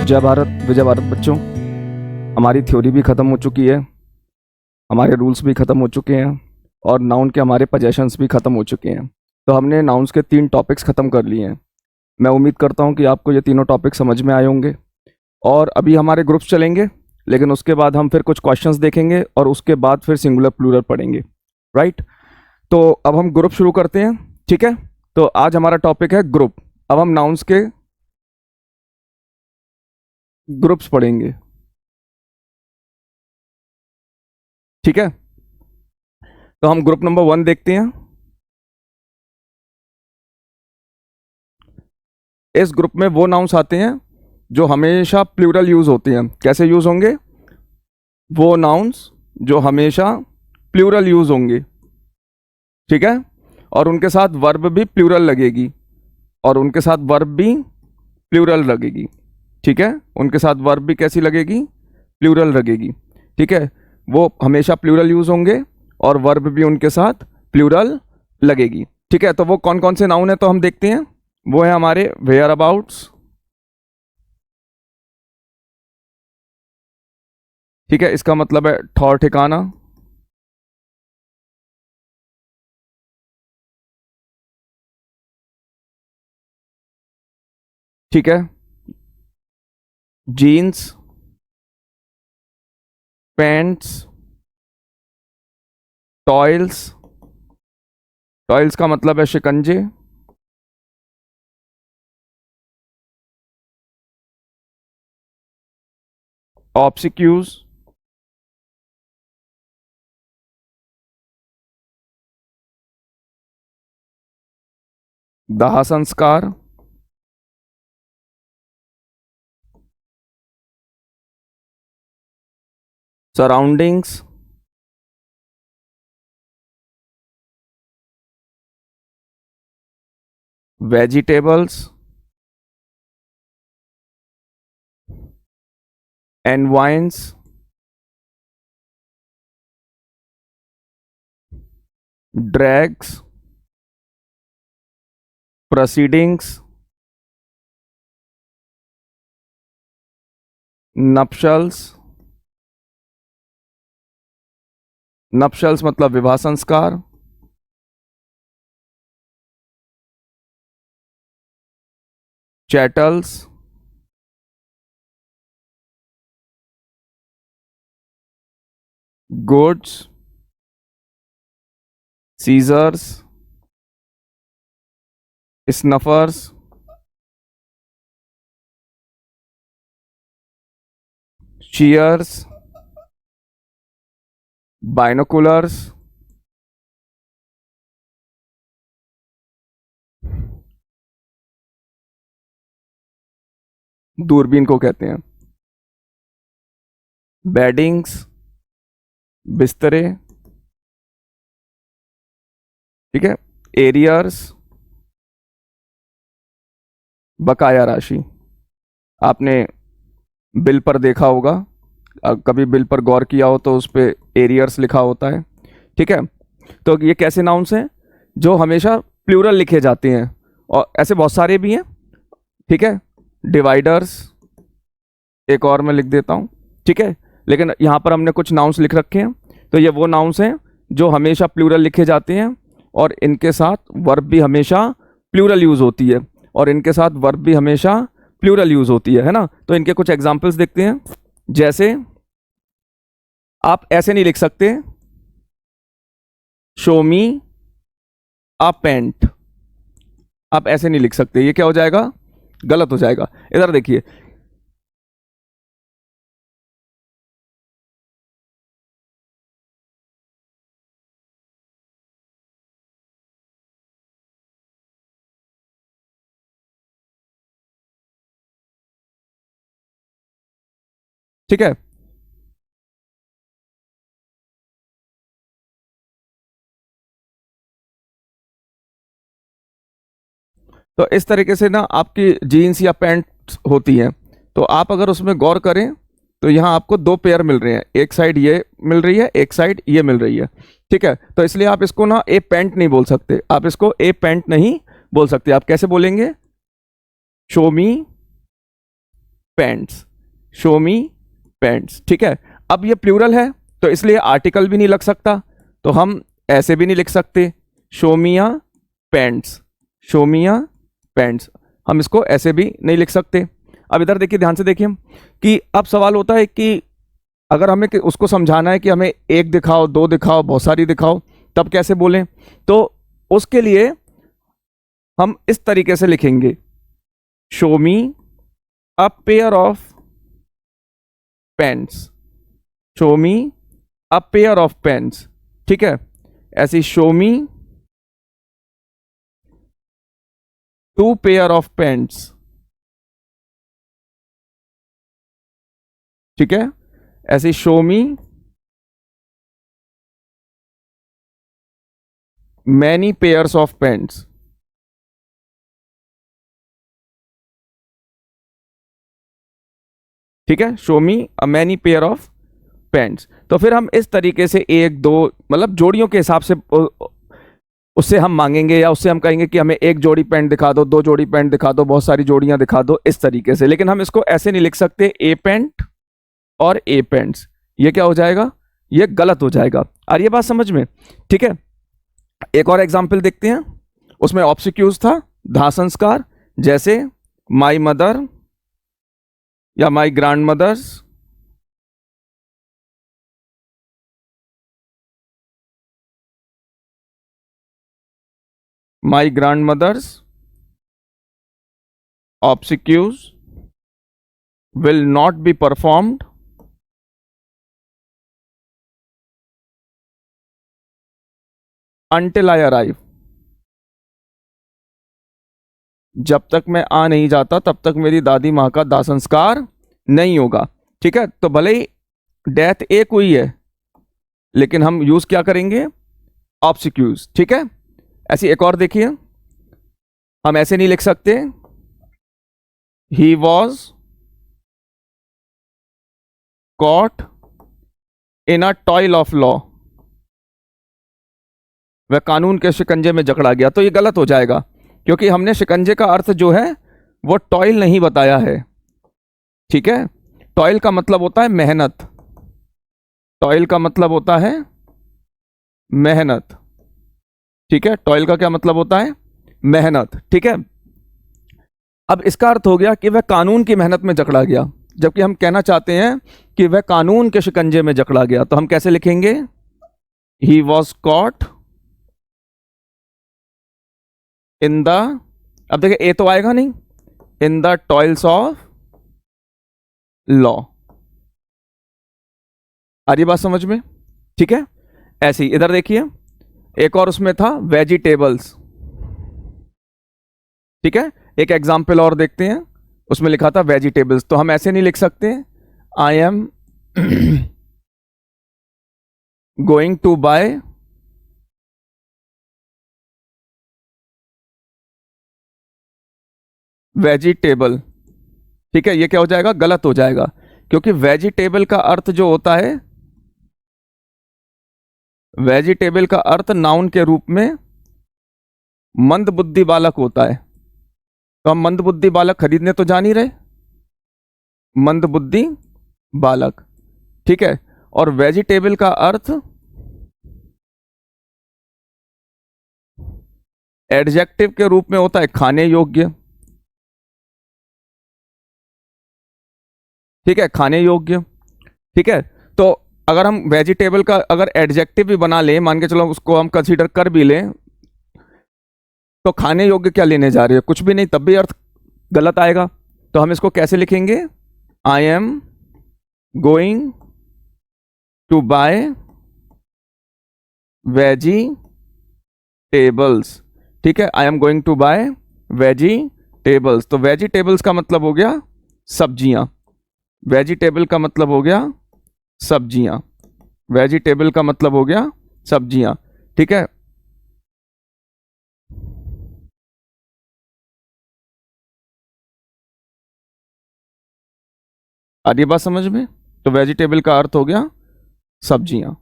जय भारत विजय भारत बच्चों। हमारी थ्योरी भी ख़त्म हो चुकी है, हमारे रूल्स भी ख़त्म हो चुके हैं और नाउन के हमारे पजेशंस भी ख़त्म हो चुके हैं। तो हमने नाउन्स के 3 टॉपिक्स ख़त्म कर लिए हैं। मैं उम्मीद करता हूँ कि आपको ये तीनों टॉपिक समझ में आए होंगे। और अभी हमारे ग्रुप्स चलेंगे, लेकिन उसके बाद हम फिर कुछ क्वेश्चंस देखेंगे और उसके बाद फिर सिंगुलर प्लूरल पढ़ेंगे, राइट। तो अब हम ग्रुप शुरू करते हैं, ठीक है। तो आज हमारा टॉपिक है ग्रुप। अब हम नाउन्स के ग्रुप्स पढ़ेंगे, ठीक है। तो हम ग्रुप नंबर 1 देखते हैं। इस ग्रुप में वो नाउन्स आते हैं जो हमेशा प्लूरल यूज होते हैं। कैसे यूज होंगे? वो नाउन्स जो हमेशा प्लूरल यूज होंगे, ठीक है। और उनके साथ वर्ब भी प्लूरल लगेगी, और उनके साथ वर्ब भी प्लूरल लगेगी, ठीक है। उनके साथ वर्ब भी कैसी लगेगी? प्लूरल लगेगी, ठीक है। वो हमेशा प्लूरल यूज होंगे और वर्ब भी उनके साथ प्लूरल लगेगी, ठीक है। तो वो कौन कौन से नाउन है तो हम देखते हैं। वो है हमारे वेयर अबाउट्स, ठीक है। इसका मतलब है ठौर ठिकाना। ठीक है। Jeans, pants, toils. टॉयल्स का मतलब है शिकंजे। ऑब्सिक्यूज, दाह संस्कार, सराउंडिंग्स, वेजिटेबल्स, एनवाइंस, ड्रैग्स, प्रोसीडिंग्स, नप्शल्स। नप्शल्स मतलब विवाह संस्कार। चैटल्स, गुड्स, सीजर्स, स्नफर्स, शीयर्स, बाइनोकुलर्स, दूरबीन को कहते हैं। बेडिंग्स, बिस्तरे, ठीक है। एरियर्स, बकाया राशि। आपने बिल पर देखा होगा, कभी बिल पर गौर किया हो तो उस पर एरियर्स लिखा होता है, ठीक है। तो ये कैसे नाउन्स हैं जो हमेशा प्लूरल लिखे जाते हैं, और ऐसे बहुत सारे भी हैं, ठीक है। डिवाइडर्स, एक और मैं लिख देता हूँ, ठीक है। लेकिन यहाँ पर हमने कुछ नाउन्स लिख रखे हैं। तो ये वो नाउन्स हैं जो हमेशा प्लूरल लिखे जाते हैं और इनके साथ वर्ब भी हमेशा प्लूरल यूज होती है, और इनके साथ वर्ब भी हमेशा प्लूरल यूज होती है ना। तो इनके कुछ एग्जाम्पल्स देखते हैं। जैसे आप ऐसे नहीं लिख सकते शो मी अ पेंट, आप ऐसे नहीं लिख सकते, ये क्या हो जाएगा? गलत हो जाएगा। इधर देखिए, ठीक है। तो इस तरीके से ना आपकी जीन्स या पैंट होती हैं। तो आप अगर उसमें गौर करें तो यहाँ आपको 2 पेयर मिल रहे हैं, एक साइड ये मिल रही है, एक साइड ये मिल रही है, ठीक है। तो इसलिए आप इसको ना ए पैंट नहीं बोल सकते, आप इसको ए पैंट नहीं बोल सकते। आप कैसे बोलेंगे? शो मी पैंट्स, शो मी पैंट्स। ठीक है, अब ये प्लूरल है तो इसलिए आर्टिकल भी नहीं लग सकता, तो हम ऐसे भी नहीं लिख सकते शो मी अ पैंट्स, शो मी अ पैंट्स, हम इसको ऐसे भी नहीं लिख सकते। अब इधर देखिए, ध्यान से देखिए कि अब सवाल होता है कि अगर हमें उसको समझाना है कि हमें एक दिखाओ, दो दिखाओ, बहुत सारी दिखाओ, तब कैसे बोलें? तो उसके लिए हम इस तरीके से लिखेंगे, show me a pair of pens, show me a pair of pens. ठीक है, ऐसी show me two pair of pens. ठीक है, ऐसी show me many pairs of pens. ठीक है, show me a many pair of pants. तो फिर हम इस तरीके से एक दो मतलब जोड़ियों के हिसाब से उससे हम मांगेंगे, या उससे हम कहेंगे कि हमें एक जोड़ी पैंट दिखा दो, दो जोड़ी पैंट दिखा दो, बहुत सारी जोड़ियां दिखा दो, इस तरीके से। लेकिन हम इसको ऐसे नहीं लिख सकते ए पैंट और ए पैंट्स, ये क्या हो जाएगा? ये गलत हो जाएगा। आ रही है बात समझ में? ठीक है, एक और एग्जाम्पल देखते हैं। उसमें ऑब्सिक्यूज था, धा संस्कार, जैसे माई मदर या my grandmothers, my grandmothers obsequies will not be performed until I arrive। जब तक मैं आ नहीं जाता तब तक मेरी दादी माँ का दाह संस्कार नहीं होगा। ठीक है, तो भले ही डेथ एक हुई है लेकिन हम यूज क्या करेंगे? ऑब्सिक्यूज। ठीक है, ऐसी एक और देखिए, हम ऐसे नहीं लिख सकते ही was caught in a toil of law, वह कानून के शिकंजे में जकड़ा गया। तो ये गलत हो जाएगा क्योंकि हमने शिकंजे का अर्थ जो है वो टॉयल नहीं बताया है। ठीक है, टॉयल का मतलब होता है मेहनत, टॉयल का मतलब होता है मेहनत। ठीक है, टॉयल का क्या मतलब होता है? मेहनत। ठीक है, अब इसका अर्थ हो गया कि वह कानून की मेहनत में जकड़ा गया, जबकि हम कहना चाहते हैं कि वह कानून के शिकंजे में जकड़ा गया। तो हम कैसे लिखेंगे? He was caught in the, अब देखिए ए तो आएगा नहीं, in the toils of law. आ रही बात समझ में? ठीक है, ऐसी इधर देखिए, एक और उसमें था वेजिटेबल्स। ठीक है, एक एग्जाम्पल और देखते हैं, उसमें लिखा था वेजिटेबल्स। तो हम ऐसे नहीं लिख सकते I am going to buy vegetable. ठीक है, ये क्या हो जाएगा? गलत हो जाएगा, क्योंकि वेजिटेबल का अर्थ जो होता है, वेजिटेबल का अर्थ नाउन के रूप में मंद बुद्धि बालक होता है। तो हम मंद बुद्धि बालक खरीदने तो जा नहीं रहे, मंद बुद्धि बालक। ठीक है, और वेजिटेबल का अर्थ एडजेक्टिव के रूप में होता है खाने योग्य। ठीक है, खाने योग्य। ठीक है, तो अगर हम वेजिटेबल का अगर एडजेक्टिव भी बना लें, मान के चलो उसको हम कंसीडर कर भी लें, तो खाने योग्य क्या लेने जा रहे हो? कुछ भी नहीं, तब भी अर्थ गलत आएगा। तो हम इसको कैसे लिखेंगे? I am going to buy vegetables. ठीक है, I am going to buy vegetables. तो वेजिटेबल्स का मतलब हो गया सब्जियां, वेजिटेबल का मतलब हो गया सब्जियां, वेजिटेबल का मतलब हो गया सब्जियां। ठीक है, आगे बात समझ में? तो वेजिटेबल का अर्थ हो गया सब्जियां।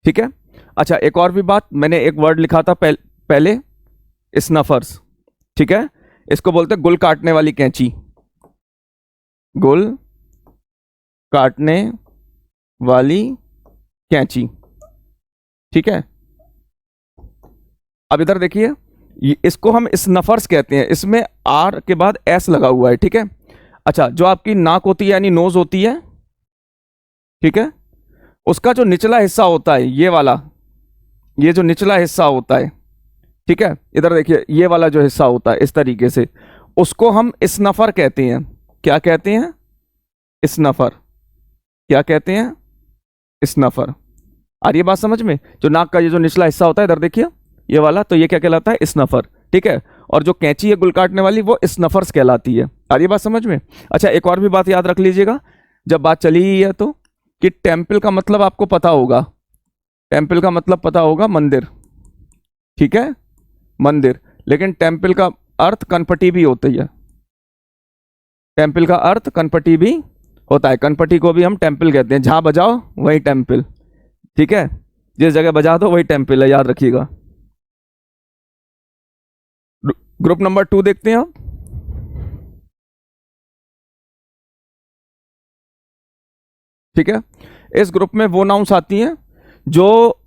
ठीक है, अच्छा एक और भी बात, मैंने एक वर्ड लिखा था पहले स्नफर्स। ठीक है, इसको बोलते हैं गुल काटने वाली कैंची। गुल काटने वाली कैंची। ठीक है, अब इधर देखिए, इसको हम स्नफर्स कहते हैं, इसमें आर के बाद एस लगा हुआ है। ठीक है, अच्छा, जो आपकी नाक होती है यानी नोज होती है, ठीक है, उसका जो निचला हिस्सा होता है ये वाला, ये जो निचला हिस्सा होता है, ठीक है, इधर देखिए ये वाला जो हिस्सा होता है इस तरीके से, उसको हम स्नफर कहते हैं। क्या कहते हैं? स्नफर। क्या कहते हैं? स्नफर। आ रही है बात समझ में? जो नाक का ये जो निचला हिस्सा होता है इधर देखिए ये वाला, तो ये क्या कहलाता है? स्नफर। ठीक है, और जो कैंची है गुल काटने वाली वो स्नफर्स कहलाती है। आ रही है बात समझ में? अच्छा, एक और भी बात याद रख लीजिएगा जब बात चली ही है तो, कि टेम्पल का मतलब आपको पता होगा, टेम्पल का मतलब पता होगा मंदिर। ठीक है, मंदिर, लेकिन टेम्पल का अर्थ कनपटी भी होती है। टेम्पल का अर्थ कनपटी भी होता है, कनपटी को भी हम टेम्पल कहते हैं। जहां बजाओ वही टेम्पल। ठीक है, जिस जगह बजा दो वही टेम्पल है, याद रखिएगा। ग्रुप नंबर 2 देखते हैं आप। ठीक है, इस ग्रुप में वो नाउन्स आती हैं जो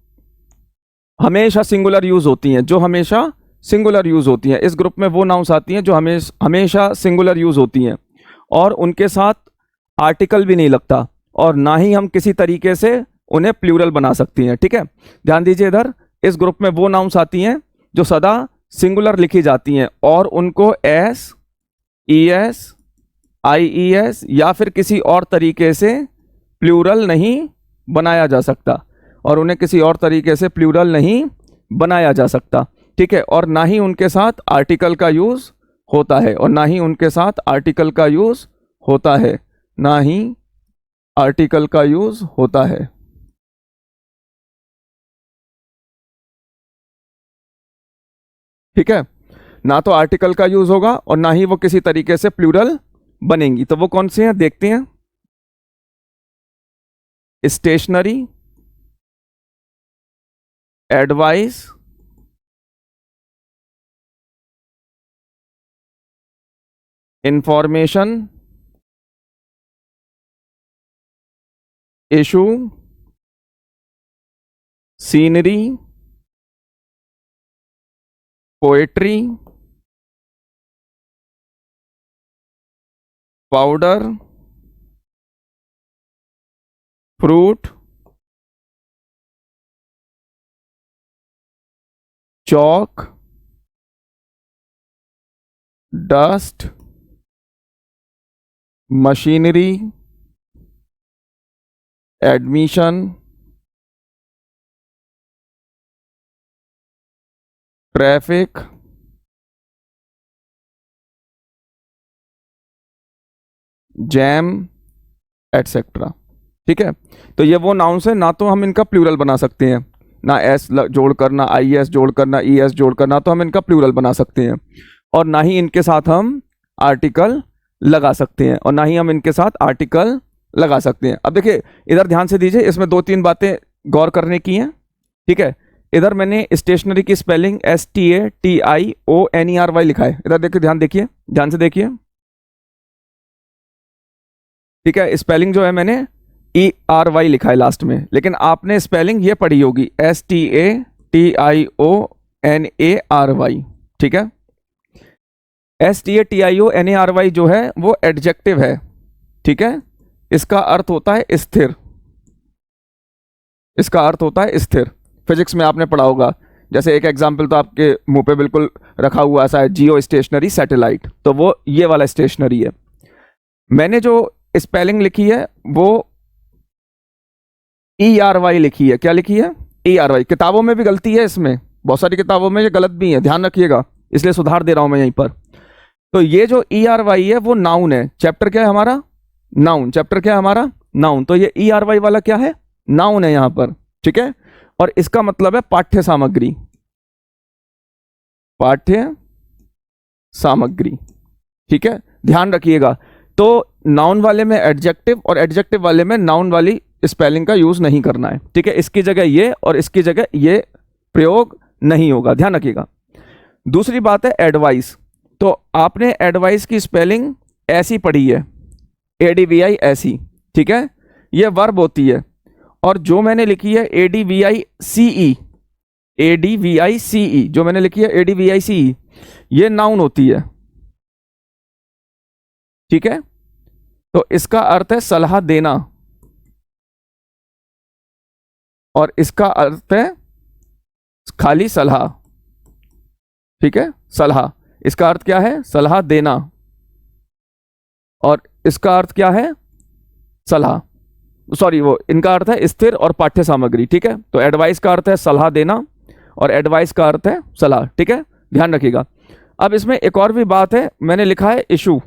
हमेशा सिंगुलर यूज होती हैं, जो हमेशा सिंगुलर यूज होती हैं। इस ग्रुप में वो नाउन्स आती हैं जो हमेशा सिंगुलर यूज होती हैं, और उनके साथ आर्टिकल भी नहीं लगता, और ना ही हम किसी तरीके से उन्हें प्लूरल बना सकती हैं। ठीक है, ध्यान दीजिए इधर, इस ग्रुप में वो नाउन्स आती हैं जो सदा सिंगुलर लिखी जाती हैं, और उनको एस, ई एस, आई ई एस या फिर किसी और तरीके से प्लूरल नहीं बनाया जा सकता, और उन्हें किसी और तरीके से प्लूरल नहीं बनाया जा सकता। ठीक है, और ना ही उनके साथ आर्टिकल का यूज होता है, और ना ही उनके साथ आर्टिकल का यूज होता है, ना ही आर्टिकल का यूज होता है। ठीक है, ना तो आर्टिकल का यूज होगा और ना ही वो किसी तरीके से प्लूरल बनेंगी। तो वो कौन से हैं देखते हैं। Stationery, advice, information, issue, scenery, poetry, powder, fruit, chalk, dust, machinery, admission, traffic, jam, etcetera. ठीक है, तो ये वो नाउन्स है, ना तो हम इनका प्लूरल बना सकते हैं, ना एस जोड़कर, ना आई एस जोड़कर, ना ई एस जोड़कर, ना तो हम इनका प्लूरल बना सकते हैं, और ना ही इनके साथ हम आर्टिकल लगा सकते हैं, और ना ही हम इनके साथ आर्टिकल लगा सकते हैं। अब देखिए इधर ध्यान से दीजिए, इसमें 2-3 बातें गौर करने की हैं। ठीक है, इधर मैंने स्टेशनरी की स्पेलिंग STATIONERY लिखा है, इधर देखिए, ध्यान देखिए, ध्यान से देखिए। ठीक है, स्पेलिंग जो है मैंने ERY लिखा है लास्ट में, लेकिन आपने स्पेलिंग ये पढ़ी होगी STATIONARY। ठीक है, STATIONARY जो है वो एडजेक्टिव है। ठीक है, इसका अर्थ होता है स्थिर, इसका अर्थ होता है स्थिर। फिजिक्स में आपने पढ़ा होगा, जैसे एक एग्जाम्पल तो आपके मुंह पे बिल्कुल रखा हुआ ऐसा है, जियो स्टेशनरी सैटेलाइट, तो वो ये वाला स्टेशनरी है। मैंने जो स्पेलिंग लिखी है वो ERY लिखी है। क्या लिखी है? ERY। किताबों में भी गलती है, इसमें बहुत सारी किताबों में ये गलत भी है, ध्यान रखिएगा, इसलिए सुधार दे रहा हूं मैं यहीं पर। तो ये जो ERY है वो नाउन है। चैप्टर क्या है हमारा? नाउन। चैप्टर क्या है हमारा? नाउन। तो ये ERY वाला क्या है? नाउन है यहां पर। ठीक है, और इसका मतलब है पाठ्य सामग्री, पाठ्य सामग्री। ठीक है, ध्यान रखिएगा। तो नाउन वाले में एडजेक्टिव और एडजेक्टिव वाले में नाउन वाली स्पेलिंग का यूज नहीं करना है। ठीक है, इसकी जगह ये और इसकी जगह ये प्रयोग नहीं होगा, ध्यान रखिएगा। दूसरी बात है एडवाइस। तो आपने एडवाइस की स्पेलिंग ऐसी पढ़ी है, ADVI ऐसी, ठीक है, ये वर्ब होती है। और जो मैंने लिखी है ADVI CE, ADVI CE, जो मैंने लिखी है ADVI CE, ये नाउन होती है, ठीक है। तो इसका अर्थ है सलाह देना, और इसका अर्थ है खाली सलाह, ठीक है, सलाह। इसका अर्थ क्या है? सलाह देना। और इसका अर्थ क्या है? सलाह, सॉरी, वो इनका अर्थ है स्थिर और पाठ्य सामग्री, ठीक है। तो एडवाइस का अर्थ है सलाह देना, और एडवाइस का अर्थ है सलाह, ठीक है, ध्यान रखिएगा। अब इसमें एक और भी बात है, मैंने लिखा है इशू,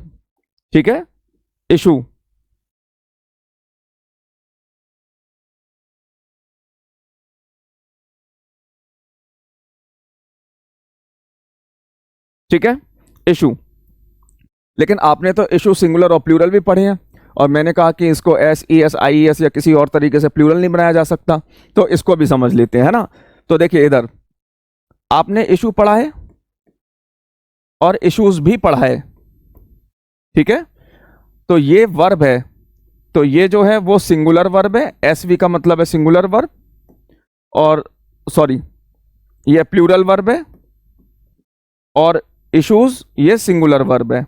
ठीक है, इशू। ठीक है, इशू। लेकिन आपने तो इशू सिंगुलर और प्लूरल भी पढ़े हैं, और मैंने कहा कि इसको SES IES या किसी और तरीके से प्लूरल नहीं बनाया जा सकता, तो इसको भी समझ लेते हैं, है ना। तो देखिए इधर आपने इशू पढ़ा है और इश्यूज भी पढ़ा है, ठीक है। तो ये वर्ब है, तो ये जो है वो सिंगुलर वर्ब है, SV का मतलब है सिंगुलर वर्ब, और सॉरी ये प्लूरल वर्ब है, और इश्यूज ये सिंगुलर वर्ब है,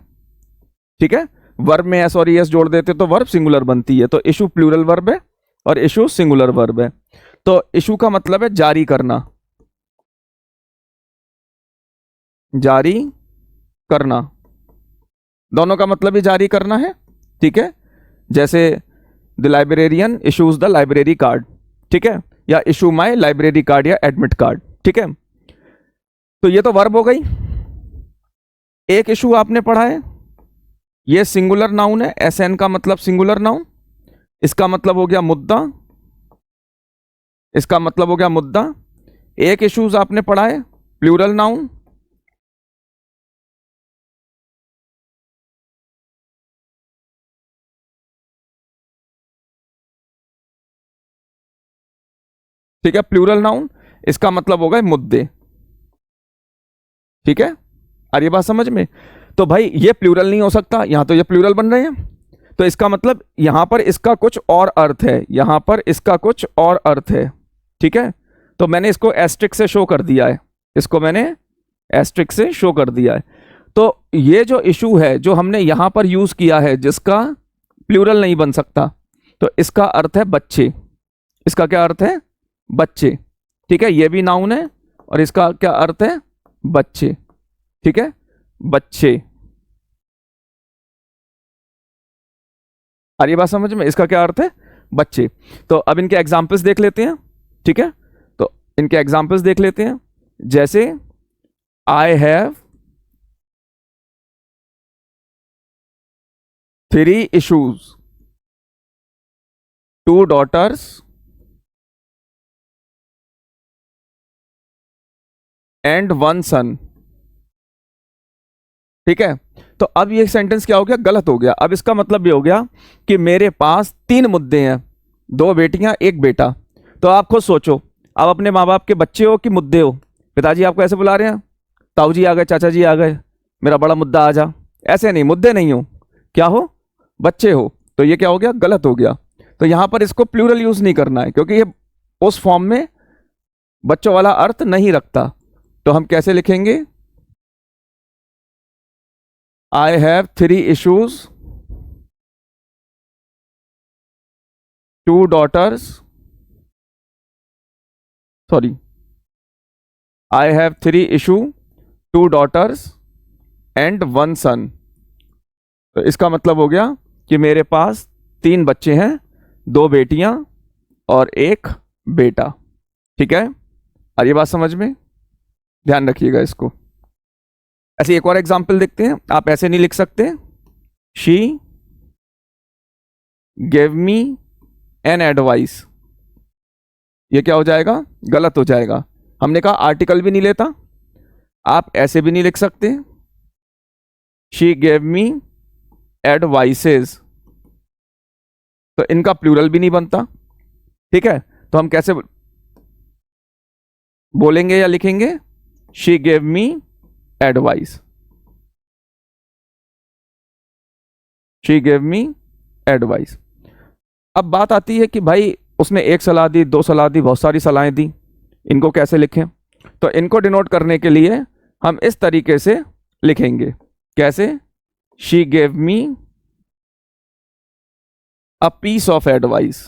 ठीक है। वर्ब में S और ES जोड़ देते तो वर्ब सिंगुलर बनती है, तो इशू प्लूरल वर्ब है और इशू सिंगुलर वर्ब है। तो इशू का मतलब है जारी करना, जारी करना, दोनों का मतलब ही जारी करना है, ठीक है। जैसे the librarian issues the library card, ठीक है, या इशू माई लाइब्रेरी कार्ड या एडमिट कार्ड, ठीक है। तो ये तो वर्ब हो गई। एक इशू आपने पढ़ा है, ये सिंगुलर नाउन है, SN का मतलब सिंगुलर नाउन, इसका मतलब हो गया मुद्दा, इसका मतलब हो गया मुद्दा। एक इश्यूज आपने पढ़ा है, प्लूरल नाउन, ठीक है, प्लूरल नाउन, इसका मतलब होगा मुद्दे, ठीक है। आ रही बात समझ में? तो भाई ये प्लूरल नहीं हो सकता, यहां तो ये प्लूरल बन रहे हैं, तो इसका मतलब यहां पर इसका कुछ और अर्थ है, यहां पर इसका कुछ और अर्थ है, ठीक है। तो मैंने इसको एस्ट्रिक से शो कर दिया है, इसको मैंने एस्ट्रिक से शो कर दिया है। तो ये जो इशू है जो हमने यहां पर यूज किया है, जिसका प्लूरल नहीं बन सकता, तो इसका अर्थ है बच्चे। इसका क्या अर्थ है? बच्चे, ठीक है, ये भी नाउन है और इसका क्या अर्थ है? बच्चे, ठीक है, बच्चे। आ रही बात समझ में? इसका क्या अर्थ है? बच्चे। तो अब इनके एग्जाम्पल्स देख लेते हैं, ठीक है। तो इनके एग्जाम्पल्स देख लेते हैं, जैसे I have 3 issues, 2 daughters and 1 son, ठीक है। तो अब ये सेंटेंस क्या हो गया? गलत हो गया। अब इसका मतलब ये हो गया कि मेरे पास 3 मुद्दे हैं, 2 बेटियां 1 बेटा। तो आप खुद सोचो, आप अपने माँ बाप के बच्चे हो कि मुद्दे हो? पिताजी आपको ऐसे बुला रहे हैं, ताऊ जी आ गए, चाचा जी आ गए, मेरा बड़ा मुद्दा आ जा, ऐसे नहीं, मुद्दे नहीं हो, क्या हो? बच्चे हो। तो ये क्या हो गया? गलत हो गया। तो यहां पर इसको प्लूरल यूज नहीं करना है, क्योंकि ये उस फॉर्म में बच्चों वाला अर्थ नहीं रखता। तो हम कैसे लिखेंगे? I have 3 issues, 2 daughters, sorry, I have 3 issue, 2 daughters and 1 son। तो इसका मतलब हो गया कि मेरे पास 3 बच्चे हैं, 2 बेटियां और 1 बेटा, ठीक है। और ये बात समझ में? ध्यान रखिएगा इसको। ऐसे एक और एग्जाम्पल देखते हैं, आप ऐसे नहीं लिख सकते, she gave me an advice, ये क्या हो जाएगा? गलत हो जाएगा। हमने कहा आर्टिकल भी नहीं लेता, आप ऐसे भी नहीं लिख सकते, शी गेव मी एडवाइसेस, तो इनका प्लूरल भी नहीं बनता, ठीक है। तो हम कैसे बोलेंगे या लिखेंगे? She gave me advice, she gave me advice. अब बात आती है कि भाई उसने एक सलाह दी, दो सलाह दी, बहुत सारी सलाहें दी, इनको कैसे लिखें? तो इनको डिनोट करने के लिए हम इस तरीके से लिखेंगे। कैसे? She gave me a piece of advice.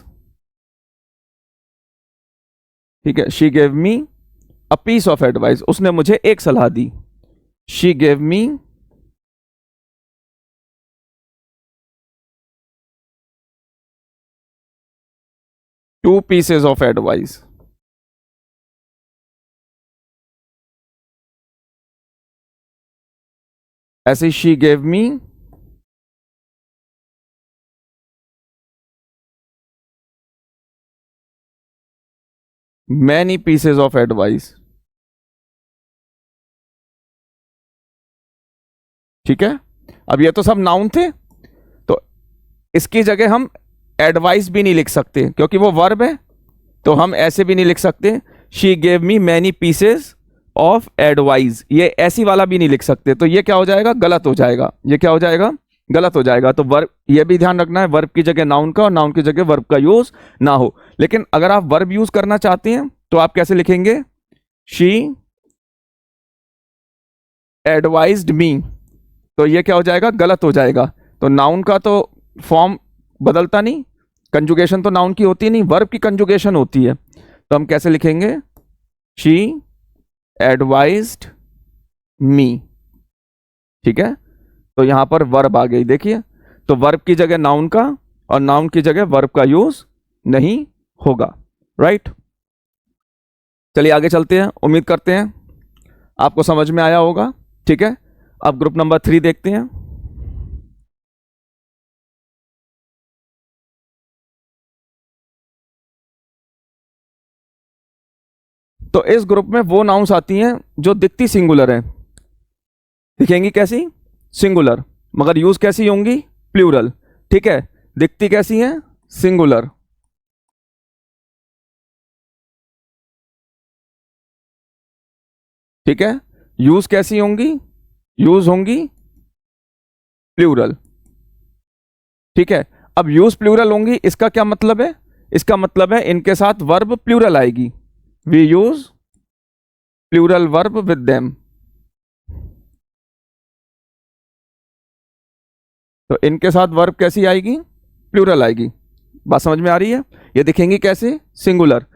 ठीक है, she gave me a piece of advice, उसने मुझे एक सलाह दी। She gave me two pieces of advice. ऐसे she gave me many pieces of advice. ठीक है, अब ये तो सब नाउन थे, तो इसकी जगह हम एडवाइस भी नहीं लिख सकते क्योंकि वो वर्ब है, तो हम ऐसे भी नहीं लिख सकते she gave me many pieces of advice, ये ऐसी वाला भी नहीं लिख सकते। तो ये क्या हो जाएगा? गलत हो जाएगा। ये क्या हो जाएगा? गलत हो जाएगा। तो वर्ब, ये भी ध्यान रखना है, वर्ब की जगह नाउन का और नाउन की जगह वर्ब का यूज ना हो। लेकिन अगर आप वर्ब यूज करना चाहते हैं तो आप कैसे लिखेंगे? शी एडवाइज्ड मी, तो ये क्या हो जाएगा? गलत हो जाएगा। तो नाउन का तो फॉर्म बदलता नहीं, कंजुगेशन तो नाउन की होती नहीं, वर्ब की कंजुगेशन होती है। तो हम कैसे लिखेंगे? शी एडवाइज्ड मी। ठीक है, तो यहां पर वर्ब आ गई, देखिए। तो वर्ब की जगह नाउन का और नाउन की जगह वर्ब का यूज नहीं होगा। राइट, चलिए आगे चलते हैं। उम्मीद करते हैं आपको समझ में आया होगा। ठीक है, अब ग्रुप नंबर 3 देखते हैं। तो इस ग्रुप में वो नाउन्स आती हैं जो दिखती सिंगुलर है। दिखेंगी कैसी? सिंगुलर, मगर यूज कैसी होंगी? प्लूरल। ठीक है, दिखती कैसी हैं? सिंगुलर। ठीक है, यूज कैसी होंगी? यूज होंगी प्लूरल। ठीक है, अब यूज प्लूरल होंगी, इसका क्या मतलब है? इसका मतलब है इनके साथ वर्ब प्लूरल आएगी। We use plural verb with them. तो इनके साथ वर्ब कैसी आएगी? प्लूरल आएगी। बात समझ में आ रही है? ये दिखेंगी कैसे? सिंगुलर।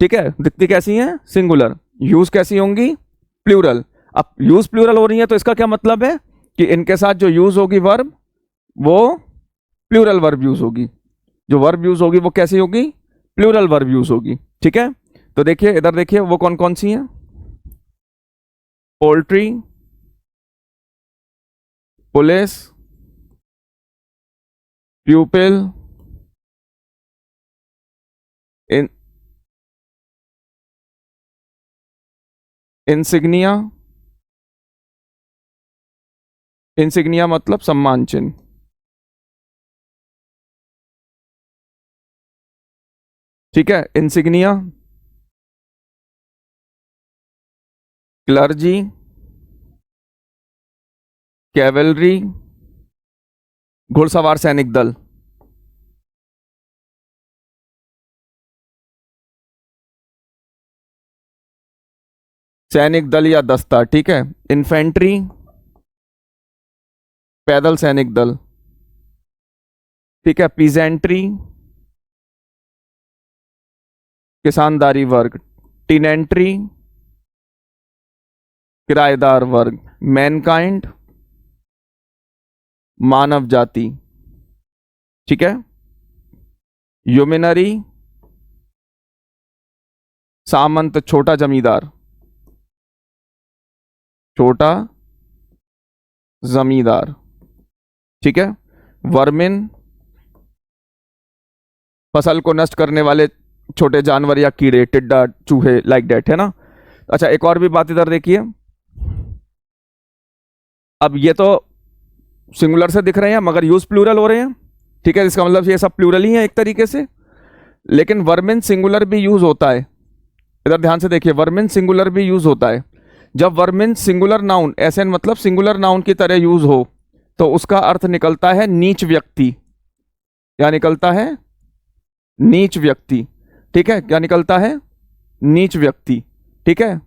ठीक है, दिखती कैसी हैं? सिंगुलर। यूज कैसी होंगी? प्लूरल। अब यूज प्लूरल हो रही है तो इसका क्या मतलब है कि इनके साथ जो यूज होगी वर्ब, वो प्लूरल वर्ब यूज होगी। जो वर्ब यूज होगी वो कैसी होगी? प्लूरल वर्ब यूज होगी। ठीक है, तो देखिए इधर देखिए वो कौन कौन सी हैं? पोल्ट्री, पुलिस, प्यूपिल, इन इंसिग्निया। इंसिग्निया मतलब सम्मान चिन्ह। ठीक है, इंसिग्निया, क्लर्जी, कैवलरी, घुड़सवार सैनिक दल। सैनिक दल या दस्ता। ठीक है, इन्फेंट्री, पैदल सैनिक दल। ठीक है, पीजेंट्री, किसानदारी वर्ग। टीनेंट्री, किराएदार वर्ग। मैनकाइंड, मानव जाति। ठीक है, ह्यूमिनरी, सामंत छोटा जमींदार। छोटा जमींदार। ठीक है, वर्मिन, फसल को नष्ट करने वाले छोटे जानवर या कीड़े, टिड्डा, चूहे, लाइक डेट, है ना। अच्छा, एक और भी बात इधर देखिए। अब ये तो सिंगुलर से दिख रहे हैं मगर यूज प्लूरल हो रहे हैं। ठीक है, इसका मतलब ये सब प्लूरल ही है एक तरीके से। लेकिन वर्मिन सिंगुलर भी यूज होता है। इधर ध्यान से देखिए, वर्मिन सिंगुलर भी यूज होता है। जब वर्मिन सिंगुलर नाउन, ऐसे मतलब सिंगुलर नाउन की तरह यूज हो, तो उसका अर्थ निकलता है नीच व्यक्ति। क्या निकलता है? नीच व्यक्ति। ठीक है, क्या निकलता है? नीच व्यक्ति। ठीक है,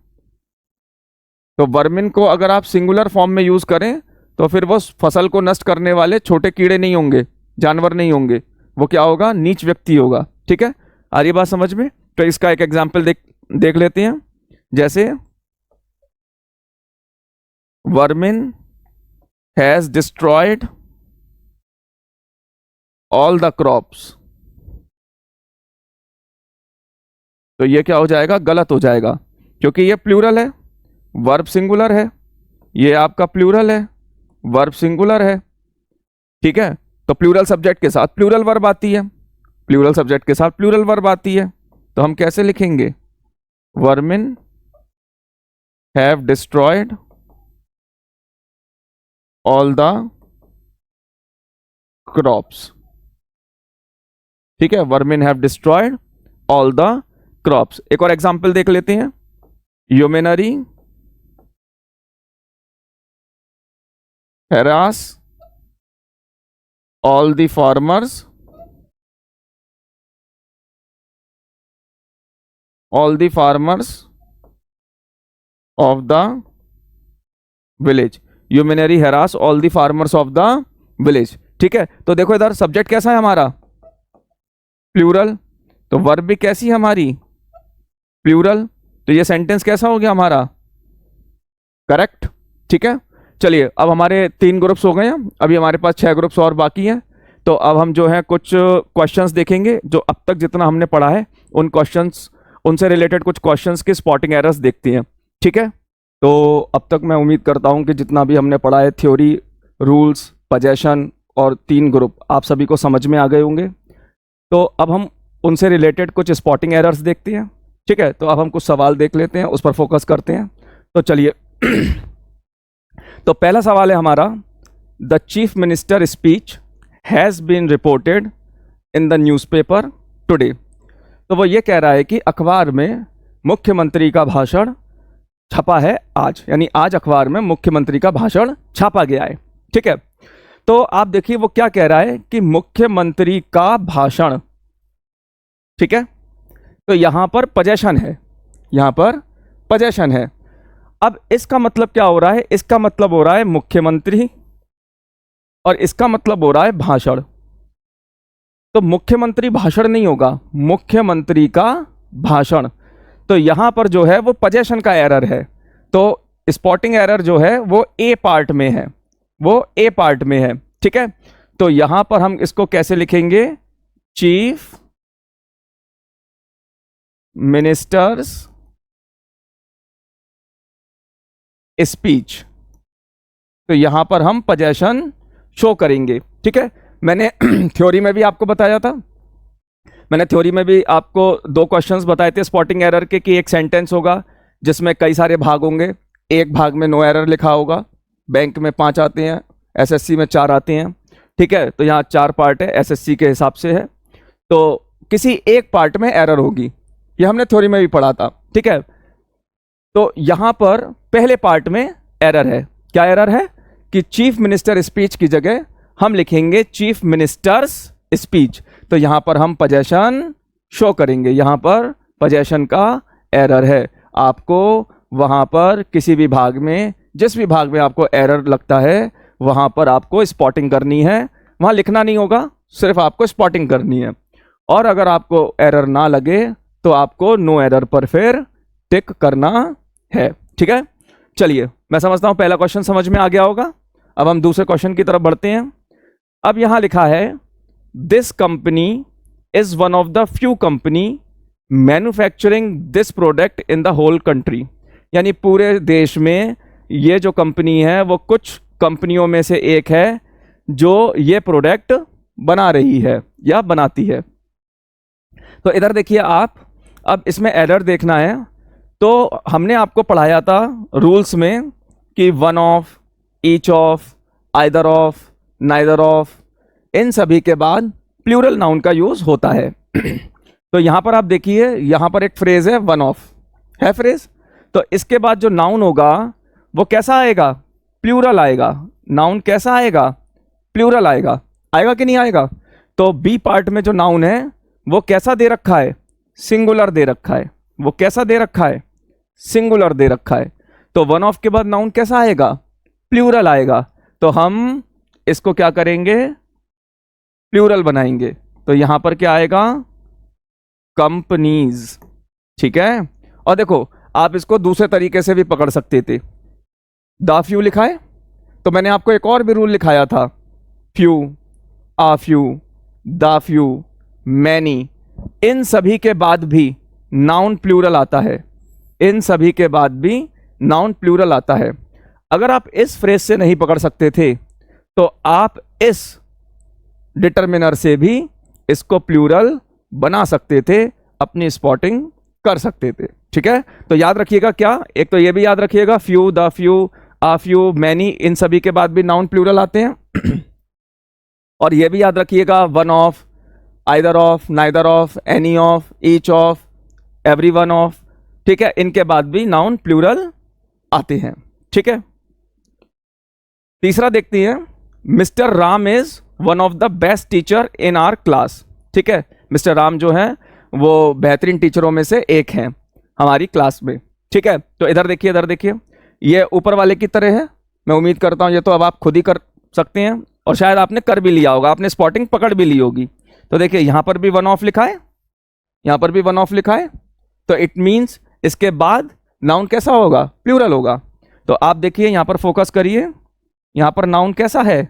तो वर्मिन को अगर आप सिंगुलर फॉर्म में यूज करें तो फिर वो फसल को नष्ट करने वाले छोटे कीड़े नहीं होंगे, जानवर नहीं होंगे, वो क्या होगा? नीच व्यक्ति होगा। ठीक है, आ रही बात समझ में? तो इसका एक एग्जाम्पल देख लेते हैं। जैसे vermin has destroyed all the crops, तो ये क्या हो जाएगा? गलत हो जाएगा, क्योंकि ये प्लूरल है, वर्ब सिंगुलर है, ये आपका प्लूरल है, वर्ब सिंगुलर है। ठीक है, तो प्लूरल सब्जेक्ट के साथ प्लूरल वर्ब आती है, प्लूरल सब्जेक्ट के साथ प्लूरल वर्ब आती है, तो हम कैसे लिखेंगे? Vermin have destroyed all the crops. ठीक है, vermin have destroyed all the crops. एक और एग्जांपल देख लेते हैं। ह्यूमनरी harass all the farmers of the village। ह्यूमनरी harass all the farmers of the village। ठीक है, तो देखो इधर सब्जेक्ट कैसा है हमारा? प्लूरल। तो वर्ब भी कैसी है हमारी? प्लूरल। तो ये सेंटेंस कैसा हो गया हमारा? करेक्ट। ठीक है, चलिए अब हमारे 3 ग्रुप्स हो गए हैं, अभी हमारे पास 6 ग्रुप्स और बाकी हैं। तो अब हम जो है कुछ क्वेश्चंस देखेंगे, जो अब तक जितना हमने पढ़ा है उन क्वेश्चंस, उनसे रिलेटेड कुछ क्वेश्चंस की स्पॉटिंग एरर्स देखते हैं। ठीक है, तो अब तक मैं उम्मीद करता हूं कि जितना भी हमने पढ़ा है, थ्योरी, रूल्स, पोजेशन और 3 ग्रुप, आप सभी को समझ में आ गए होंगे। तो अब हम उनसे रिलेटेड कुछ स्पॉटिंग एरर्स देखते हैं। ठीक है, तो अब हम कुछ सवाल देख लेते हैं, उस पर फोकस करते हैं। तो चलिए तो पहला सवाल है हमारा, the chief minister speech has been reported in the newspaper today. तो वो ये कह रहा है कि अखबार में मुख्यमंत्री का भाषण छपा है आज, यानी आज अखबार में मुख्यमंत्री का भाषण छापा गया है। ठीक है, तो आप देखिए वो क्या कह रहा है कि मुख्यमंत्री का भाषण। ठीक है, तो यहां पर पोजेशन है, यहां पर पोजेशन है। अब इसका मतलब क्या हो रहा है? इसका मतलब हो रहा है मुख्यमंत्री, और इसका मतलब हो रहा है भाषण। तो मुख्यमंत्री भाषण नहीं होगा, मुख्यमंत्री का भाषण। तो यहां पर जो है वो पोजेशन का एरर है। तो स्पॉटिंग एरर जो है वो ए पार्ट में है, वो ए पार्ट में है। ठीक है, तो यहां पर हम इसको कैसे लिखेंगे? Chief ministers speech. तो यहां पर हम पोजेशन शो करेंगे। ठीक है, मैंने थ्योरी में भी आपको बताया था, मैंने थ्योरी में भी आपको 2 क्वेश्चंस बताए थे स्पॉटिंग एरर के, कि एक सेंटेंस होगा जिसमें कई सारे भाग होंगे, एक भाग में नो एरर लिखा होगा। बैंक में 5 आते हैं, एसएससी में 4 आते हैं। ठीक है, तो यहाँ 4 पार्ट है, एसएससी के हिसाब से है, तो किसी एक पार्ट में एरर होगी, ये हमने थ्योरी में भी पढ़ा था। ठीक है, तो यहां पर पहले पार्ट में एरर है। क्या एरर है? कि चीफ मिनिस्टर स्पीच की जगह हम लिखेंगे चीफ मिनिस्टर्स स्पीच। तो यहां पर हम पोजेशन शो करेंगे, यहां पर पोजेशन का एरर है। आपको वहां पर किसी भी भाग में, जिस भी भाग में आपको एरर लगता है वहां पर आपको स्पॉटिंग करनी है, वहां लिखना नहीं होगा, सिर्फ आपको स्पॉटिंग करनी है। और अगर आपको एरर ना लगे तो आपको नो एरर पर फिर टिक करना है। ठीक है, चलिए मैं समझता हूं पहला क्वेश्चन समझ में आ गया होगा। अब हम दूसरे क्वेश्चन की तरफ बढ़ते हैं। अब यहां लिखा है, this company is one of the few company manufacturing this product in the whole country. यानी पूरे देश में ये जो कंपनी है वो कुछ कंपनियों में से एक है जो ये प्रोडक्ट बना रही है या बनाती है। तो इधर देखिए आप, अब इसमें एरर देखना है। तो हमने आपको पढ़ाया था रूल्स में कि one of, each of, either of, neither of, इन सभी के बाद प्लूरल नाउन का यूज होता है। तो यहां पर आप देखिए, यहां पर एक फ्रेज है वन ऑफ, है फ्रेज। तो इसके बाद जो नाउन होगा वो कैसा आएगा? प्लूरल आएगा। नाउन कैसा आएगा? प्लूरल आएगा। आएगा कि नहीं आएगा? तो बी पार्ट में जो नाउन है वो कैसा दे रखा है, सिंगुलर दे रखा है। वो कैसा दे रखा है, सिंगुलर दे रखा है। तो वन ऑफ के बाद नाउन कैसा आएगा, प्लूरल आएगा। तो हम इसको क्या करेंगे, प्लूरल बनाएंगे। तो यहां पर क्या आएगा, कंपनीज। ठीक है। और देखो आप इसको दूसरे तरीके से भी पकड़ सकते थे। द फ्यू लिखा है तो मैंने आपको एक और भी रूल लिखाया था, few, a few, the few, many. इन सभी के बाद भी नाउन प्लूरल आता है। इन सभी के बाद भी नाउन प्लूरल आता है। अगर आप इस फ्रेज से नहीं पकड़ सकते थे तो आप इस डिटरमिनर से भी इसको प्लूरल बना सकते थे, अपनी स्पॉटिंग कर सकते थे। ठीक है। तो याद रखिएगा क्या, एक तो ये भी याद रखिएगा, few, the few, a few, many, इन सभी के बाद भी नाउन प्लूरल आते हैं। और ये भी याद रखिएगा, one of, either of, neither of, any of, each of, every one of. ठीक है, इनके बाद भी नाउन प्लूरल आते हैं। ठीक है। तीसरा देखते हैं, mister Ram is one of the best teacher in our class. ठीक है, मिस्टर राम जो है वो बेहतरीन टीचरों में से एक हैं हमारी क्लास में। ठीक है। तो इधर देखिए, इधर देखिए, ये ऊपर वाले की तरह है। मैं उम्मीद करता हूं ये तो अब आप खुद ही कर सकते हैं, और शायद आपने कर भी लिया होगा, आपने स्पॉटिंग पकड़ भी ली होगी। तो देखिए यहां पर भी वन ऑफ लिखा है, यहां पर भी वन ऑफ लिखा है। तो इट मीन्स इसके बाद नाउन कैसा होगा, प्लूरल होगा। तो आप देखिए यहां पर फोकस करिए, यहां पर नाउन कैसा है,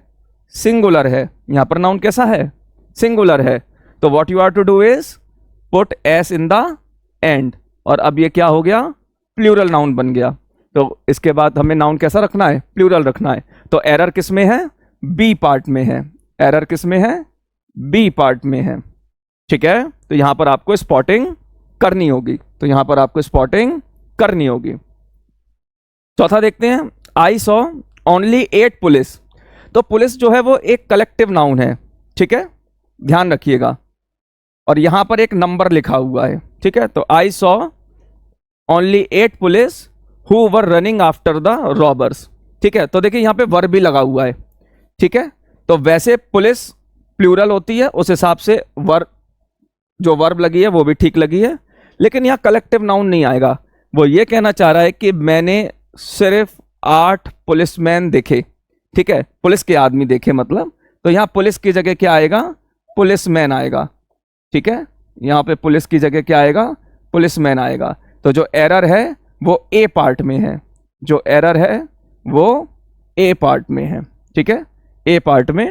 सिंगुलर है। यहां पर नाउन कैसा है, सिंगुलर है। तो what you are to do is put S in the end, और अब ये क्या हो गया, प्लूरल नाउन बन गया। तो इसके बाद हमें नाउन कैसा रखना है, प्लूरल रखना है। तो एरर किस में है, बी पार्ट में है। एरर किस में है, बी पार्ट में है। ठीक है। तो यहां पर आपको स्पॉटिंग करनी होगी, तो यहां पर आपको स्पॉटिंग करनी होगी। चौथा देखते हैं, आई सॉ ओनली 8 पुलिस। तो पुलिस जो है वो एक कलेक्टिव नाउन है। ठीक है, ध्यान रखिएगा। और यहां पर एक नंबर लिखा हुआ है। ठीक है। तो I saw only 8 police who were running after the robbers. ठीक है। तो देखिए यहां पे वर्ब भी लगा हुआ है। ठीक है। तो वैसे पुलिस प्लूरल होती है, उस हिसाब से वर्ब, जो वर्ब लगी है वो भी ठीक लगी है, लेकिन यहां कलेक्टिव नाउन नहीं आएगा। वो ये कहना चाह रहा है कि मैंने सिर्फ 8 पुलिसमैन देखे। ठीक है, पुलिस के आदमी देखे मतलब। तो यहां पुलिस की जगह क्या आएगा, पुलिसमैन आएगा। ठीक है, यहां पे पुलिस की जगह क्या आएगा, पुलिसमैन आएगा। तो जो एरर है वो ए पार्ट में है, जो एरर है वो ए पार्ट में है। ठीक है, ए पार्ट में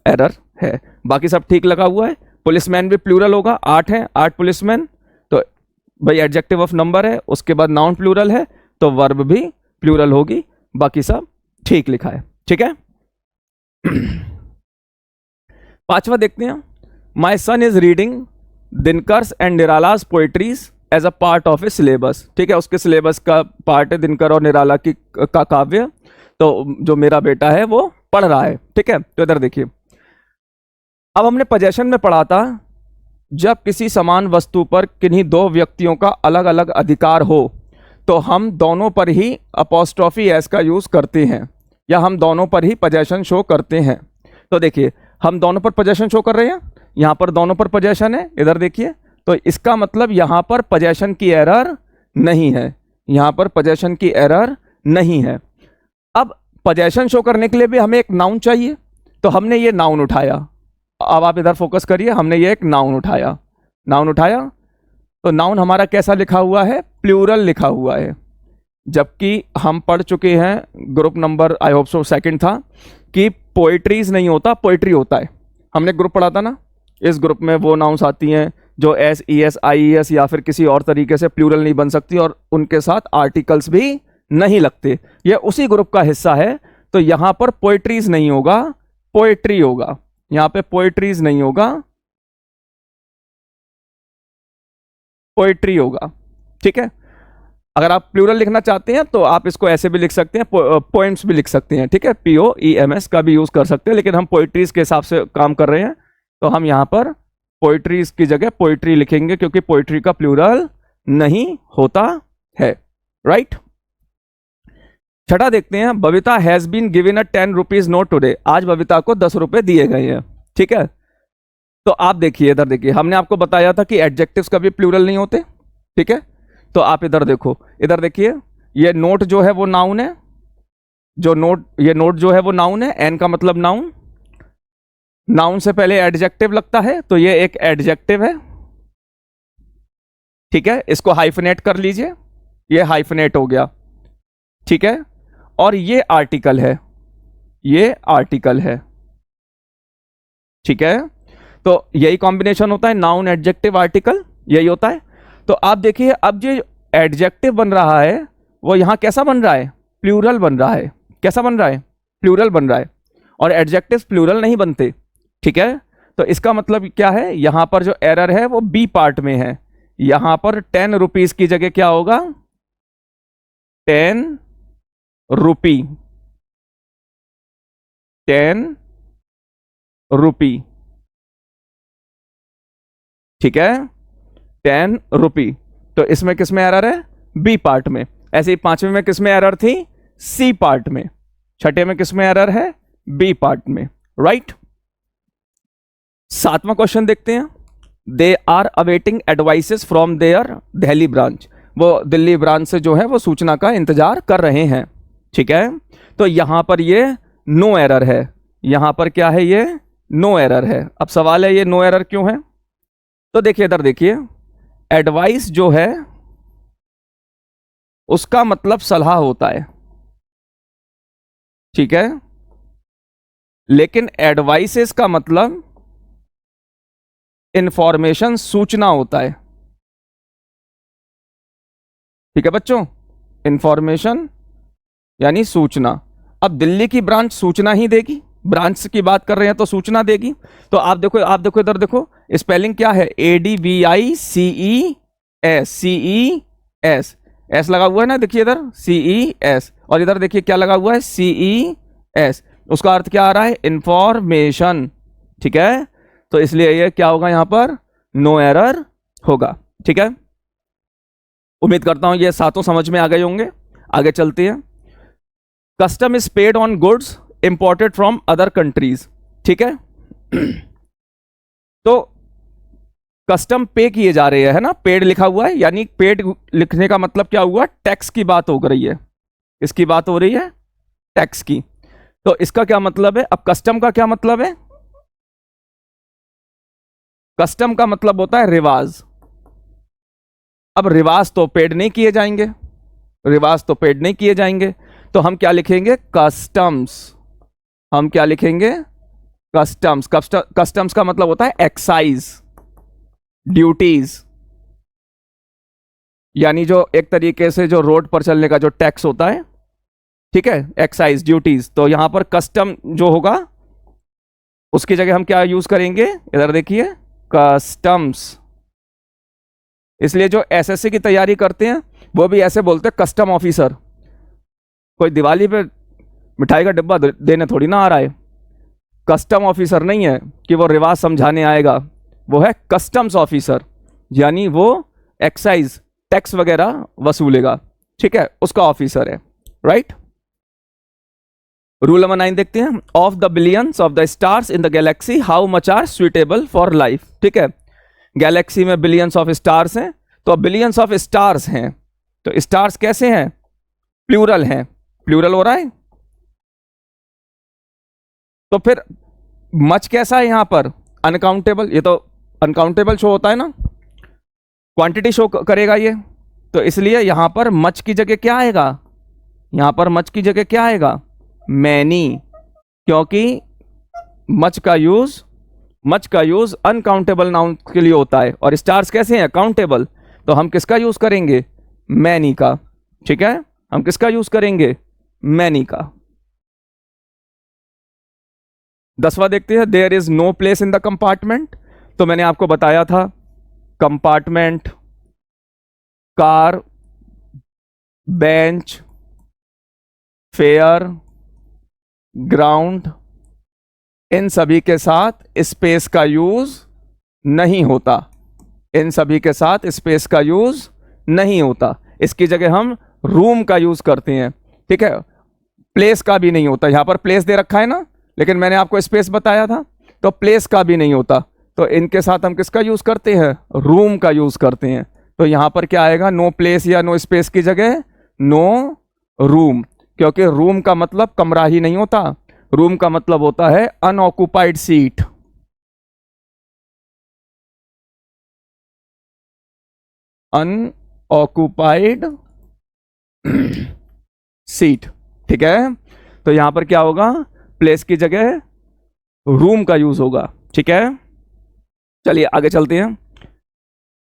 एरर है, बाकी सब ठीक लगा हुआ है। पुलिसमैन भी प्लूरल होगा, 8 हैं, 8 पुलिसमैन। तो भाई एडजेक्टिव ऑफ नंबर है, उसके बाद नाउन प्लूरल है, तो वर्ब भी प्लूरल होगी। बाकी सब ठीक लिखा है। ठीक है। पांचवा देखते हैं, my son is reading Dinkar's and Nirala's poetries as a part of a syllabus. ठीक है, उसके सिलेबस का पार्ट है दिनकर और निराला की का काव्य। तो जो मेरा बेटा है वो पढ़ रहा है। ठीक है। तो इधर देखिए, अब हमने पोजेशन में पढ़ा था, जब किसी समान वस्तु पर किन्हीं 2 व्यक्तियों का अलग अलग अधिकार हो तो हम दोनों पर ही अपॉस्ट्रोफी एस का यूज करते हैं, या हम दोनों पर ही पोजेशन शो करते हैं। तो देखिए हम दोनों पर पोजेशन शो कर रहे हैं, यहां पर दोनों पर पोजेशन है, इधर देखिए। तो इसका मतलब यहां पर पोजेशन की एरर नहीं है, यहां पर पोजेशन की एरर नहीं है। अब पोजेशन शो करने के लिए भी हमें एक नाउन चाहिए, तो हमने ये नाउन उठाया। अब आप इधर फोकस करिए, हमने ये एक नाउन उठाया, नाउन उठाया। तो नाउन हमारा कैसा लिखा हुआ है, प्लूरल लिखा हुआ है। जबकि हम पढ़ चुके हैं, group number I hope so second था, कि पोएट्रीज नहीं होता, पोएट्री होता है। हमने ग्रुप पढ़ा था ना, इस ग्रुप में वो नाउन्स आती हैं जो S E S I E S या फिर किसी और तरीके से प्लूरल नहीं बन सकती, और उनके साथ आर्टिकल्स भी नहीं लगते। ये उसी ग्रुप का हिस्सा है। तो यहां पर पोएट्रीज नहीं होगा, पोएट्री होगा। यहां पे पोएट्रीज नहीं होगा, पोएट्री होगा। ठीक है। अगर आप प्लूरल लिखना चाहते हैं तो आप इसको ऐसे भी लिख सकते हैं, पोएम्स भी लिख सकते हैं। ठीक है, POEMS का भी यूज कर सकते हैं, लेकिन हम पोएट्रीज के हिसाब से काम कर रहे हैं, तो हम यहां पर पोएट्रीज की जगह पोएट्री लिखेंगे, क्योंकि पोएट्री का प्लूरल नहीं होता है। राइट। छठा देखते हैं, Babita has been given a 10 rupees note today. आज बबीता को 10 रुपए दिए गए हैं। ठीक है। तो आप देखिए, इधर देखिए, हमने आपको बताया था कि एडजेक्टिव्स कभी प्लूरल नहीं होते, ठीक है। तो आप इधर देखो, इधर देखिए, ये नोट जो है वो नाउन है, ये नोट जो है वो नाउन है, एन का मतलब नाउन, नाउन से पहले एडजेक्टिव लगता है, तो ये एक एडजेक्टिव है, ठीक है। इसको हाइफनेट कर लीजिए, ये हाइफनेट हो गया, ठीक है। और ये आर्टिकल है, ये आर्टिकल है, ठीक है। तो यही कॉम्बिनेशन होता है, नाउन एडजेक्टिव आर्टिकल, यही होता है। तो आप देखिए, अब जो एडजेक्टिव बन रहा है वो यहां कैसा बन रहा है, प्लूरल बन रहा है। कैसा बन रहा है, प्लूरल बन रहा है। और एडजेक्टिव प्लूरल नहीं बनते, ठीक है। तो इसका मतलब क्या है, यहां पर जो एरर है वो बी पार्ट में है। यहां पर 10 रुपीज की जगह क्या होगा, 10 रुपी, 10 रुपी, ठीक है, 10 रुपी। तो इसमें किसमें एरर है, बी पार्ट में। ऐसे ही पांचवें में किसमें एरर थी, सी पार्ट में। छठे में किसमें एरर है, बी पार्ट में, राइट। सातवां क्वेश्चन देखते हैं। They are awaiting advices from their Delhi branch, वो दिल्ली ब्रांच से जो है वो सूचना का इंतजार कर रहे हैं, ठीक है। तो यहां पर ये नो एरर है, यहां पर क्या है, ये नो एरर है। अब सवाल है ये नो एरर क्यों है। तो देखिए, इधर देखिए, एडवाइस जो है उसका मतलब सलाह होता है, ठीक है। लेकिन एडवाइसेस का मतलब इंफॉर्मेशन, सूचना होता है, ठीक है बच्चों। इंफॉर्मेशन यानी सूचना। अब दिल्ली की ब्रांच सूचना ही देगी, ब्रांच की बात कर रहे हैं तो सूचना देगी। तो आप देखो, इधर देखो, स्पेलिंग क्या है, ADVICES, CES, एस लगा हुआ है ना, देखिए इधर CES, और इधर देखिए क्या लगा हुआ है, CES। उसका अर्थ क्या आ रहा है, इंफॉर्मेशन, ठीक है। तो इसलिए ये क्या होगा, यहां पर नो एरर होगा, ठीक है। उम्मीद करता हूं ये सातों समझ में आ गए होंगे। आगे चलते हैं। Custom is paid on goods imported from other countries, ठीक है। तो कस्टम पे किए जा रहे हैं, है ना, पेड लिखा हुआ है, यानी पेड लिखने का मतलब क्या हुआ, टैक्स की बात हो रही है। इसकी बात हो रही है टैक्स की। तो इसका क्या मतलब है, अब कस्टम का क्या मतलब है, कस्टम का मतलब होता है रिवाज। अब रिवाज तो पेड नहीं किए जाएंगे, रिवाज तो पेड नहीं किए जाएंगे, तो हम क्या लिखेंगे, कस्टम्स। हम क्या लिखेंगे, कस्टम्स। कस्टम्स का मतलब होता है एक्साइज, ड्यूटीज, यानी जो एक तरीके से जो रोड पर चलने का जो टैक्स होता है, ठीक है, एक्साइज, ड्यूटीज। तो यहां पर कस्टम जो होगा उसकी जगह हम क्या यूज करेंगे, इधर देखिए, कस्टम्स। इसलिए जो एसएससी की तैयारी करते हैं वो भी ऐसे बोलते हैं, कस्टम ऑफिसर। कोई दिवाली पे मिठाई का डिब्बा देने थोड़ी ना आ रहा है, कस्टम ऑफिसर नहीं है कि वो रिवाज समझाने आएगा, वो है कस्टम्स ऑफिसर, यानी वो एक्साइज टैक्स वगैरह वसूलेगा, ठीक है, उसका ऑफिसर है, राइट। रूल नंबर 9 देखते हैं। Of the billions of the stars in the galaxy how much are suitable for life, ठीक है। गैलेक्सी में बिलियंस ऑफ स्टार्स हैं, तो बिलियंस ऑफ स्टार्स हैं, तो स्टार्स कैसे हैं, प्लूरल हैं, प्लूरल हो रहा है। तो फिर मच कैसा है यहां पर, अनकाउंटेबल, ये तो अनकाउंटेबल शो होता है ना, क्वांटिटी शो करेगा ये, तो इसलिए यहां पर मच की जगह क्या आएगा, यहां पर मच की जगह क्या आएगा, मैनी, क्योंकि मच का यूज अनकाउंटेबल नाउन के लिए होता है, और स्टार्स कैसे हैं, काउंटेबल। तो हम किसका यूज करेंगे, मैनी का, ठीक है, हम किसका यूज करेंगे, मैनी का। 10वां देखते हैं। There is no place in the compartment, तो मैंने आपको बताया था compartment, car, bench, fare, ground, इन सभी के साथ स्पेस का यूज नहीं होता, इन सभी के साथ स्पेस का यूज नहीं होता। इसकी जगह हम रूम का यूज करते हैं, ठीक है। प्लेस का भी नहीं होता, यहां पर प्लेस दे रखा है ना, लेकिन मैंने आपको स्पेस बताया था, तो प्लेस का भी नहीं होता, तो इनके साथ हम किसका यूज़ करते हैं, रूम का यूज़ करते हैं। तो यहाँ पर क्या आएगा, नो प्लेस या नो स्पेस की जगह नो रूम, क्योंकि रूम का मतलब कमरा ही नहीं होता, रूम का मतलब होता है अनऑक्युपाइड सीट। अनऑक्युपाइड सीट, ठीक है। तो यहां पर क्या होगा, प्लेस की जगह रूम का यूज होगा, ठीक है। चलिए आगे चलते हैं।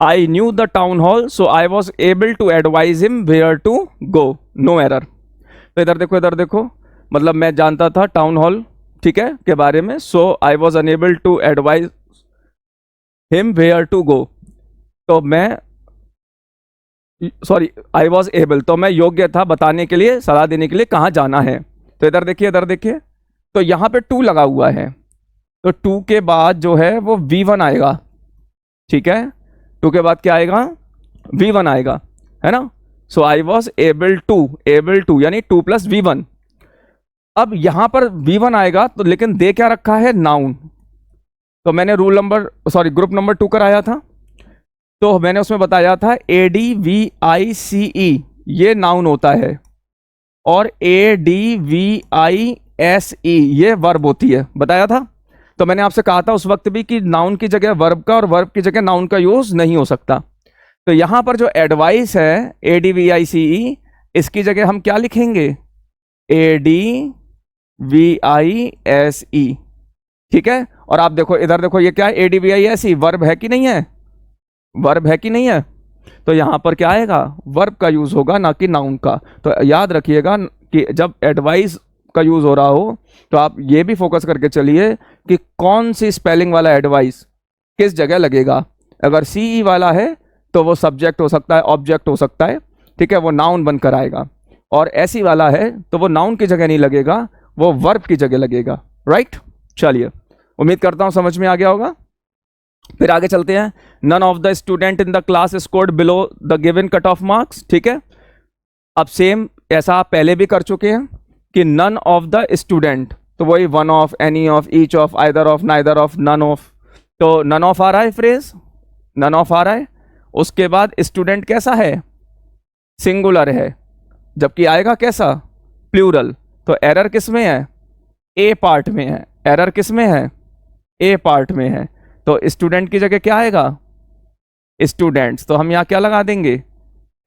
I knew the town hall so I was able to advise him where to go, no error. तो इधर देखो, इधर देखो, मतलब मैं जानता था टाउन हॉल, ठीक है, के बारे में। So I was unable to advise him where to go, तो मैं सॉरी आई वॉज एबल, तो मैं योग्य था बताने के लिए, सलाह देने के लिए कहाँ जाना है। तो इधर देखिए, इधर देखिए, तो यहाँ पे 2 लगा हुआ है, तो 2 के बाद जो है वो V1 आएगा, ठीक है। 2 के बाद क्या आएगा, V1 आएगा, है ना। सो आई वॉज एबल टू यानी 2 + V1। अब यहां पर V1 आएगा तो लेकिन दे क्या रखा है, नाउन। तो मैंने ग्रुप नंबर 2 कराया था, तो मैंने उसमें बताया था ADVICE ये नाउन होता है, और ADVISE ये वर्ब होती है, बताया था। तो मैंने आपसे कहा था उस वक्त भी कि नाउन की जगह वर्ब का और वर्ब की जगह नाउन का यूज नहीं हो सकता। तो यहां पर जो एडवाइस है ADVICE, इसकी जगह हम क्या लिखेंगे, ADVISE, ठीक है। और आप देखो इधर देखो, ये क्या है, ADVISE वर्ब है कि नहीं है, वर्ब है कि नहीं है। तो यहां पर क्या आएगा, वर्ब का यूज होगा, ना कि नाउन का। तो याद रखिएगा कि जब एडवाइस का यूज हो रहा हो तो आप ये भी फोकस करके चलिए कि कौन सी स्पेलिंग वाला एडवाइस किस जगह लगेगा। अगर CE वाला है तो वो सब्जेक्ट हो सकता है, ऑब्जेक्ट हो सकता है, ठीक है, वो नाउन बनकर आएगा। और SE वाला है तो वो नाउन की जगह नहीं लगेगा, वो वर्ब की जगह लगेगा, राइट। चलिए, उम्मीद करता हूं समझ में आ गया होगा। फिर आगे चलते हैं। None of the student in the class scored below the given cut off marks, ठीक है। अब सेम ऐसा आप पहले भी कर चुके हैं कि नन ऑफ द स्टूडेंट, तो वही one of, any of, each of, either of, neither of, none of. तो नन ऑफ आ रहा है फ्रेज, नन ऑफ आ रहा है। उसके बाद स्टूडेंट कैसा है, सिंगुलर है, जबकि आएगा कैसा, प्लूरल। तो एरर किस में है, ए पार्ट में है, एरर किस में है, ए पार्ट में है। तो स्टूडेंट की जगह क्या आएगा, स्टूडेंट्स, तो हम यहाँ क्या लगा देंगे,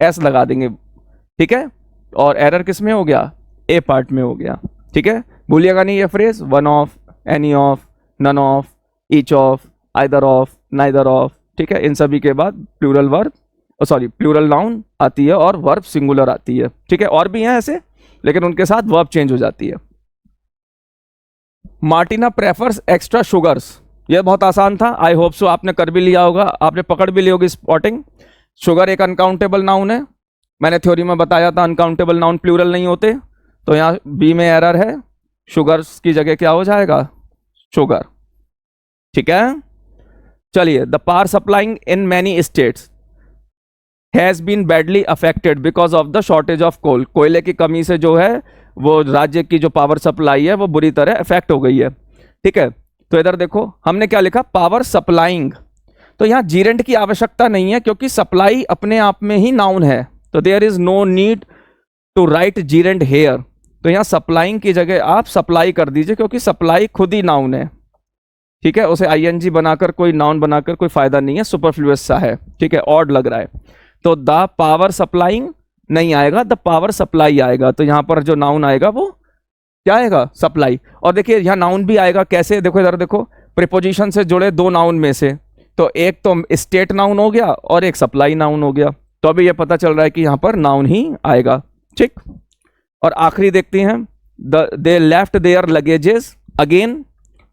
एस लगा देंगे, ठीक है। और एरर किस में हो गया, ए पार्ट में हो गया, ठीक है। भूलिएगा नहीं ये phrase, one of, any of, none of, each of, either of, neither of, ठीक है। इन सभी के बाद plural verb, sorry plural noun आती है और वर्ब सिंगुलर आती है, ठीक है। और भी हैं ऐसे, लेकिन उनके साथ वर्ब चेंज हो जाती है। मार्टिना प्रेफर्स एक्स्ट्रा शुगर्स, ये बहुत आसान था, आई होप सो आपने कर भी लिया होगा, आपने पकड़ भी ली होगी स्पॉटिंग। शुगर एक अनकाउंटेबल नाउन है, मैंने थ्योरी में बताया था अनकाउंटेबल नाउन प्लूरल नहीं होते। तो यहाँ बी में एरर है, शुगर्स की जगह क्या हो जाएगा, शुगर, ठीक है। चलिए, the power supplying in many states has been badly affected because of the shortage of coal, कोयले की कमी से जो है वो राज्य की जो पावर सप्लाई है वो बुरी तरह अफेक्ट हो गई है, ठीक है। तो इधर देखो हमने क्या लिखा, पावर सप्लाइंग। तो यहाँ जीरेंट की आवश्यकता नहीं है क्योंकि सप्लाई अपने आप में ही नाउन है, तो there is no need to write gerund here. तो यहाँ सप्लाइंग की जगह आप सप्लाई कर दीजिए, क्योंकि सप्लाई खुद ही नाउन है, ठीक है। उसे ING बनाकर कोई नाउन बनाकर कोई फायदा नहीं है, सुपरफ्लुअस सा है, ठीक है, ऑड लग रहा है। तो द पावर सप्लाइंग नहीं आएगा, द पावर सप्लाई आएगा। तो यहाँ पर जो नाउन आएगा वो क्या आएगा, सप्लाई। और देखिए यहाँ नाउन भी आएगा कैसे, देखो इधर देखो, प्रीपोजिशन से जुड़े 2 नाउन में से, तो एक तो स्टेट नाउन हो गया और एक सप्लाई नाउन हो गया। तो अभी ये पता चल रहा है कि यहाँ पर नाउन ही आएगा, ठीक। और आखिरी देखते हैं, they left their luggages, again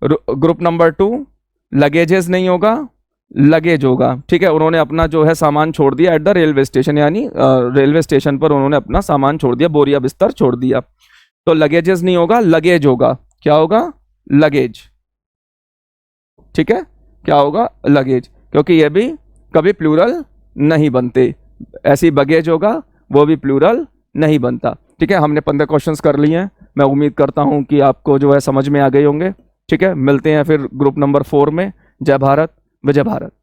group number 2, luggages नहीं होगा, लगेज होगा, ठीक है। उन्होंने अपना जो है सामान छोड़ दिया एट द रेलवे स्टेशन, यानी रेलवे स्टेशन पर उन्होंने अपना सामान छोड़ दिया, बोरिया बिस्तर छोड़ दिया। तो लगेजेस नहीं होगा, लगेज होगा, क्या होगा, लगेज, ठीक है, क्या होगा, लगेज, क्योंकि ये भी कभी प्लूरल नहीं बनते। ऐसी बगेज होगा, वो भी प्लूरल नहीं बनता, ठीक है। हमने 15 क्वेश्चंस कर लिए हैं, मैं उम्मीद करता हूं कि आपको जो है समझ में आ गए होंगे, ठीक है। मिलते हैं फिर ग्रुप नंबर 4 में। जय भारत, विजय भारत।